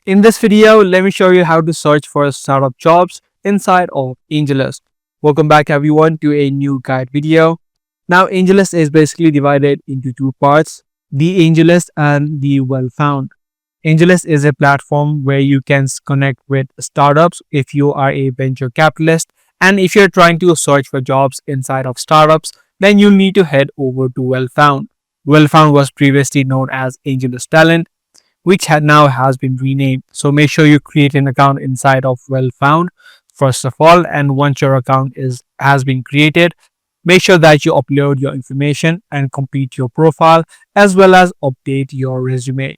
In this video, let me show you how to search for startup jobs inside of AngelList. Welcome back everyone to a new guide video. Now AngelList is basically divided into two parts, the AngelList and the Wellfound. AngelList is a platform where you can connect with startups if you are a venture capitalist, and if you're trying to search for jobs inside of startups, then you'll need to head over to Wellfound. Wellfound was previously known as AngelList Talent, which now has been renamed. So make sure you create an account inside of Wellfound first of all, and once your account has been created, make sure that you upload your information and complete your profile as well as update your resume.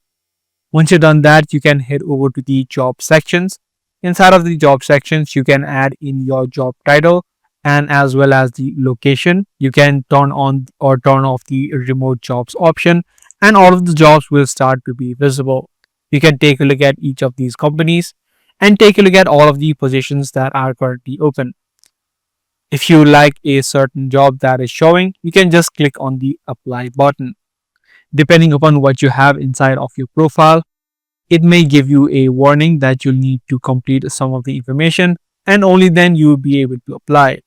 Once you've done that, you can head over to the job sections. Inside of the job sections, you can add in your job title and as well as the location. You can turn on or turn off the remote jobs option, and all of the jobs will start to be visible. You can take a look at each of these companies and take a look at all of the positions that are currently open. If you like a certain job that is showing, you can just click on the apply button. Depending upon what you have inside of your profile, it may give you a warning that you'll need to complete some of the information, and only then you will be able to apply.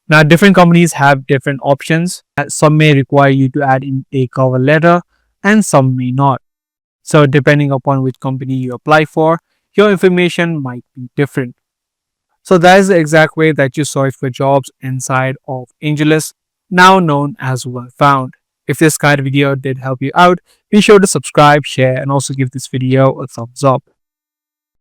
Now, different companies have different options. Some may require you to add in a cover letter and some may not. So depending upon which company you apply for, your information might be different. So that is the exact way that you search for jobs inside of AngelList, now known as Wellfound. If this kind of video did help you out, be sure to subscribe, share, and also give this video a thumbs up.